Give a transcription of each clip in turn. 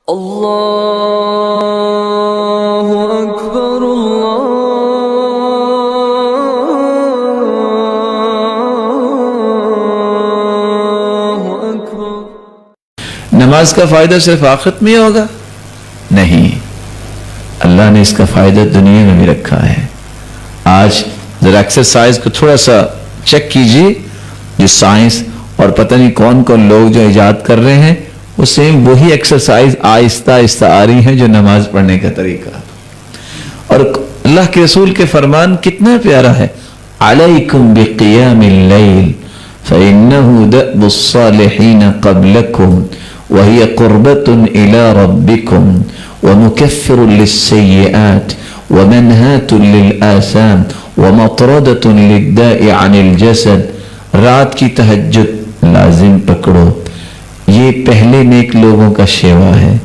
اللہ اکبر اللہ اکبر۔ نماز کا فائدہ صرف آخرت میں ہوگا؟ نہیں، اللہ نے اس کا فائدہ دنیا میں بھی رکھا ہے۔ آج ذرا ایکسرسائز کو تھوڑا سا چیک کیجئے، جو سائنس اور پتہ نہیں کون کون لوگ جو ایجاد کر رہے ہیں، وہ سیم وہی ایکسرسائز آہستہ آہستہ آ رہی ہیں جو نماز پڑھنے کا طریقہ۔ اور اللہ کے رسول کے فرمان کتنا پیارا ہے، علیکم بقیام اللیل فإنہ دأب الصالحین قبلکم وہی قربۃ الی ربکم ومکفر للسیئات ومنہات للآثام ومطردۃ للداء عن الجسد۔ رات کی تہجد لازم پکڑو، یہ پہلے نیک لوگوں کا شیوا ہے،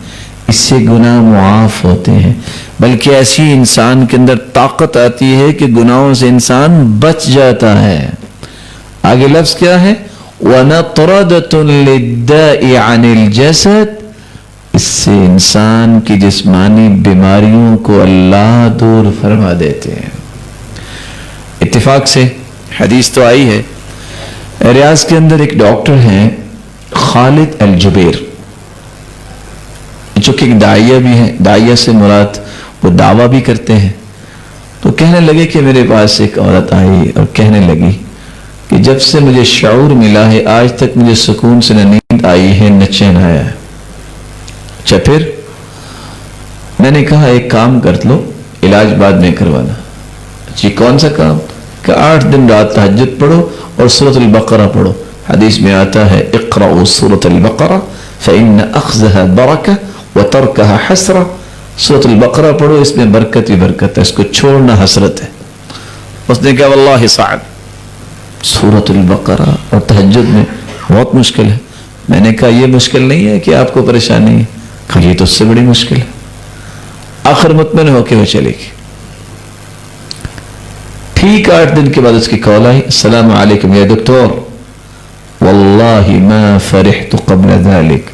اس سے گناہ معاف ہوتے ہیں، بلکہ ایسی انسان کے اندر طاقت آتی ہے کہ گناہوں سے انسان بچ جاتا ہے۔ آگے لفظ کیا ہے؟ وَنَطْرَدَةٌ لِلدَّاءِ عَنِ الْجَسَدِ۔ اس سے انسان کی جسمانی بیماریوں کو اللہ دور فرما دیتے ہیں۔ اتفاق سے حدیث تو آئی ہے، ریاض کے اندر ایک ڈاکٹر ہیں خالد الجبیر، جو کہ ایک داعیہ بھی ہیں، داعیہ سے مراد وہ دعویٰ بھی کرتے ہیں۔ تو کہنے لگے کہ میرے پاس ایک عورت آئی اور کہنے لگی کہ جب سے مجھے شعور ملا ہے آج تک مجھے سکون سے نہ نیند آئی ہے نہ چین آیا ہے۔ اچھا پھر؟ میں نے کہا ایک کام کر لو، علاج بعد میں کروانا۔ جی کون سا کام؟ کہ 8 دن رات تہجد پڑھو اور سورۃ البقرہ پڑھو۔ حدیث میں آتا ہے اقرأوا سورۃ البقرہ فإن أخذها برکہ وترکها حسرہ۔ سورۃ البقرہ پڑھو، اس میں برکت ہی برکت ہے، اس کو چھوڑنا حسرت ہے۔ اس نے کہا واللہ صعب، سورۃ البقرہ اور تہجد میں بہت مشکل ہے۔ میں نے کہا یہ مشکل نہیں ہے کہ آپ کو پریشانی ہے؟ کہا یہ تو اس سے بڑی مشکل ہے۔ آخر مطمئن ہو کے وہ چلے گی۔ ٹھیک 8 دن کے بعد اس کی کال آئی، السلام علیکم یا دکتور، واللہ ما فرحت قبل ذلك،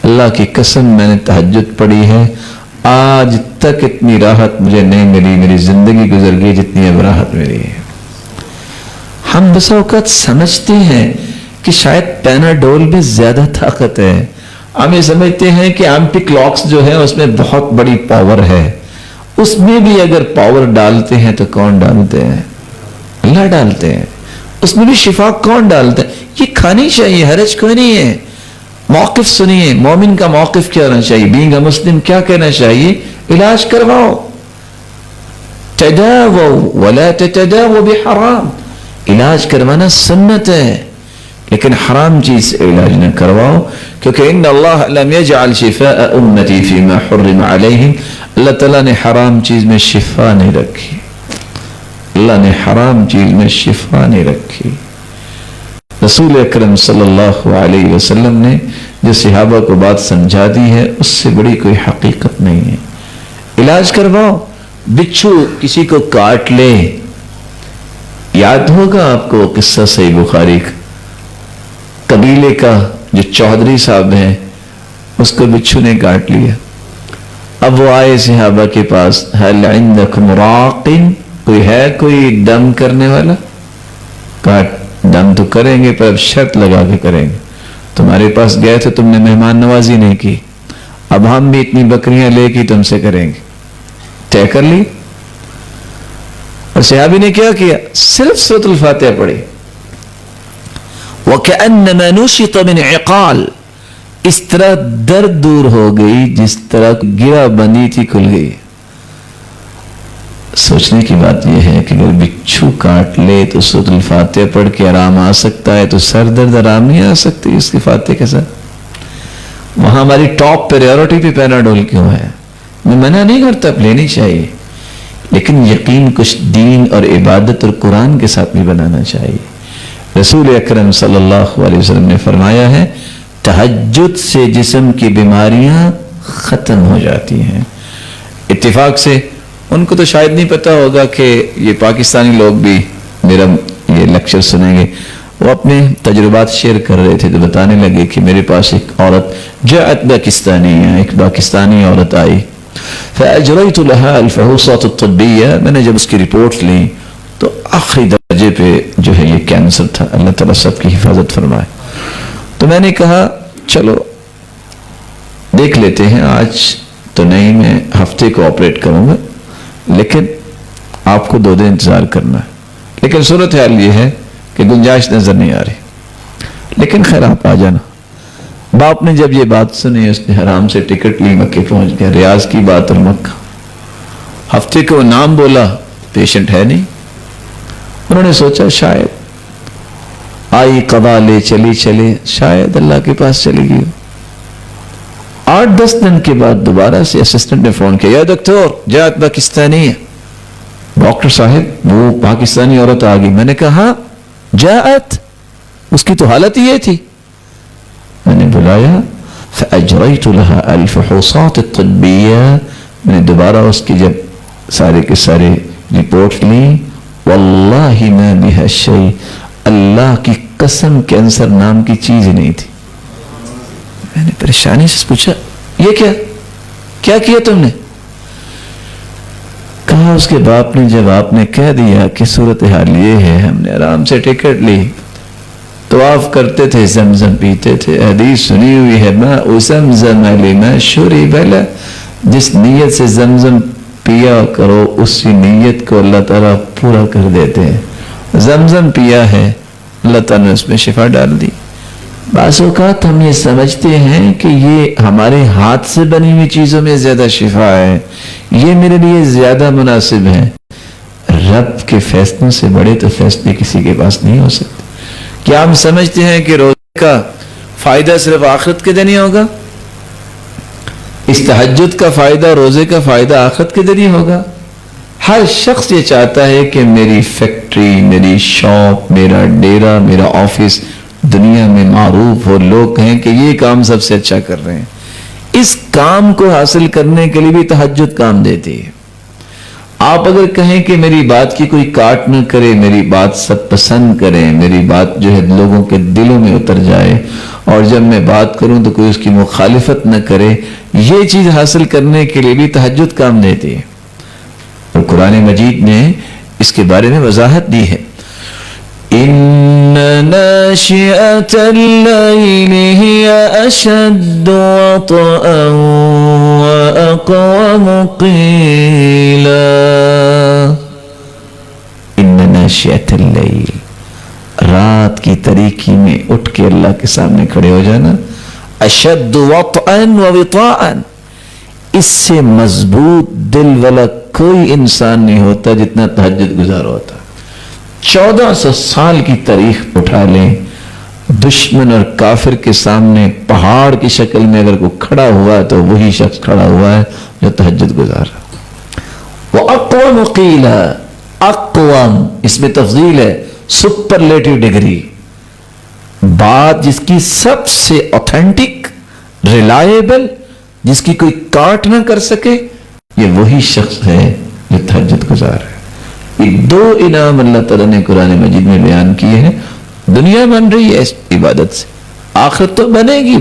اللہ کی قسم میں نے تہجد پڑھی ہے، آج تک اتنی راحت مجھے نہیں ملی، میری زندگی گزر گئی جتنی اب راحت ملی ہے۔ ہم بسا اوقات سمجھتے ہیں کہ شاید پیناڈول میں زیادہ طاقت ہے، ہم یہ سمجھتے ہیں کہ ایمپی کلاکس جو ہے اس میں بہت بڑی پاور ہے۔ اس میں بھی اگر پاور ڈالتے ہیں تو کون ڈالتے ہیں؟ اللہ ڈالتے ہیں۔ اس میں بھی شفا کون ڈالتا ہے؟ یہ کھانی چاہیے، حرج کوئی نہیں ہے۔ موقف سنیے، مومن کا موقف کیا ہونا چاہیے؟ بینگ اے مسلم کیا کہنا چاہیے؟ علاج کرواؤ، تداووا ولا تتداووا بحرام، علاج کروانا سنت ہے، لیکن حرام چیز سے علاج نہ کرواؤ، کیونکہ ان اللہ لم یجعل شفاء امتی فیما حرم علیہم، اللہ تعالیٰ نے حرام چیز میں شفا نہیں رکھی، اللہ نے حرام چیز میں شفا نہیں رکھی۔ رسول اکرم صلی اللہ علیہ وسلم نے جو صحابہ کو بات سمجھا دی ہے اس سے بڑی کوئی حقیقت نہیں ہے۔ علاج کرواؤ، بچھو کسی کو کاٹ لے، یاد ہوگا آپ کو قصہ صحیح بخاری کا، قبیلے کا جو چودھری صاحب ہیں اس کو بچھو نے کاٹ لیا۔ اب وہ آئے صحابہ کے پاس، هل عندکم راق، کوئی ہے کوئی دم کرنے والا؟ کہا دم تو کریں گے پر اب شرط لگا کے کریں گے، تمہارے پاس گئے تو تم نے مہمان نوازی نہیں کی، اب ہم بھی اتنی بکریاں لے کے تم سے کریں گے۔ طے کر لی، اور صحابی نے کیا کیا؟ صرف سورۃ الفاتحہ پڑھی، وَكَأَنَّمَا نُشِطَ مِنْ عِقَالٍ، اس طرح درد دور ہو گئی جس طرح گرہ بندی تھی کھل گئی۔ سوچنے کی بات یہ ہے کہ اگر بچھو کاٹ لے تو سورۃ الفاتحہ پڑھ کے آرام آ سکتا ہے، تو سر درد آرام نہیں آ سکتی اس کی فاتحہ کے ساتھ؟ وہاں ہماری ٹاپ پریورٹی پہ پیناڈول کیوں ہے؟ میں منع نہیں کرتا، لینی چاہیے، لیکن یقین کچھ دین اور عبادت اور قرآن کے ساتھ بھی بنانا چاہیے۔ رسول اکرم صلی اللہ علیہ وسلم نے فرمایا ہے تہجد سے جسم کی بیماریاں ختم ہو جاتی ہیں۔ اتفاق سے ان کو تو شاید نہیں پتا ہوگا کہ یہ پاکستانی لوگ بھی میرا یہ لیکچر سنیں گے، وہ اپنے تجربات شیئر کر رہے تھے تو بتانے لگے کہ میرے پاس ایک عورت جاءت پاکستانی، ایک پاکستانی عورت آئی، فأجريت لها الفحوصات الطبية، میں نے جب اس کی رپورٹ لی تو آخری درجے پہ جو ہے یہ کینسر تھا، اللہ تعالیٰ سب کی حفاظت فرمائے۔ تو میں نے کہا چلو دیکھ لیتے ہیں، آج تو نہیں، میں ہفتے کو آپریٹ کروں گا، لیکن آپ کو 2 دن انتظار کرنا ہے، لیکن صورتحال یہ ہے کہ گنجائش نظر نہیں آ رہی، لیکن خیر آپ آ جانا۔ باپ نے جب یہ بات سنی اس نے حرام سے ٹکٹ لی، مکے پہنچ گیا، ریاض کی بات اور مکہ۔ ہفتے کو نام بولا، پیشنٹ ہے نہیں، انہوں نے سوچا شاید آئی قضا لے چلے شاید اللہ کے پاس چلی گئی۔ 8-10 دن کے بعد دوبارہ سے اسسٹنٹ نے فون کیا، یا دکتر جاءت پاکستانی ہے، ڈاکٹر صاحب وہ پاکستانی عورت آ گئی۔ میں نے کہا ہاں جاءت، اس کی تو حالت ہی یہ تھی۔ میں نے بلایا، فأجريت لها الفحوصات الطبية، میں نے دوبارہ اس کی جب سارے کے سارے رپورٹ لی، واللہ ما بها شيء، اللہ کی قسم کینسر نام کی چیز ہی نہیں تھی۔ میں نے پریشانی سے پوچھا یہ کیا کیا تم نے؟ کہا اس کے باپ نے جب آپ نے کہہ دیا کہ صورتحال یہ ہے، ہم نے آرام سے ٹکٹ لی، طواف کرتے تھے، زمزم پیتے تھے، حدیث سنی ہوئی ہے ماء زمزم لما شرب له، جس نیت سے زمزم پیا کرو اسی نیت کو اللہ تعالیٰ پورا کر دیتے ہیں۔ زمزم پیا ہے، اللہ تعالیٰ نے اس میں شفا ڈال دی۔ بعض اوقات ہم یہ سمجھتے ہیں کہ یہ ہمارے ہاتھ سے بنی ہوئی چیزوں میں زیادہ شفا ہے، یہ میرے لیے زیادہ مناسب ہے۔ رب کے فیصلوں سے بڑے تو فیصلے کسی کے پاس نہیں ہو سکتے۔ کیا ہم سمجھتے ہیں کہ روزے کا فائدہ صرف آخرت کے دن ہی ہوگا؟ اس تہجد کا فائدہ، روزے کا فائدہ آخرت کے دن ہی ہوگا؟ ہر شخص یہ چاہتا ہے کہ میری فیکٹری، میری شاپ، میرا ڈیرا، میرا آفس دنیا میں معروف ہو، لوگ کہیں کہ یہ کام سب سے اچھا کر رہے ہیں۔ اس کام کو حاصل کرنے کے لیے بھی تہجد کام دیتی ہے۔ آپ اگر کہیں کہ میری بات کی کوئی کاٹ نہ کرے، میری بات سب پسند کریں، میری بات جو ہے لوگوں کے دلوں میں اتر جائے، اور جب میں بات کروں تو کوئی اس کی مخالفت نہ کرے، یہ چیز حاصل کرنے کے لیے بھی تہجد کام دیتی ہے۔ اور قرآن مجید نے اس کے بارے میں وضاحت دی ہے، إن ناشئة الليل هي أشد وطئا وأقوم قيلا۔ إن ناشئة الليل، رات کی تاریکی میں اٹھ کے اللہ کے سامنے کھڑے ہو جانا، اشد وطئا ووطاءا، اس سے مضبوط دل والا کوئی انسان نہیں ہوتا جتنا تہجد گزار ہوتا۔ 1400 سال کی تاریخ اٹھا لیں، دشمن اور کافر کے سامنے پہاڑ کی شکل میں اگر کوئی کھڑا ہوا تو وہی شخص کھڑا ہوا ہے جو تہجد گزار رہا۔ وَأَقْوَمُ قِيلًا، اقوام اس میں تفضیل ہے، سپرلیٹو ڈگری، بات جس کی سب سے اوتھینٹک، ریلائبل، جس کی کوئی کاٹ نہ کر سکے، یہ وہی شخص ہے جو تہجد گزار ہے۔ یہ 2 انعام اللہ تعالیٰ نے قرآن مجید میں بیان کیے ہیں۔ دنیا بن رہی ہے اس عبادت سے، آخرت تو بنے گی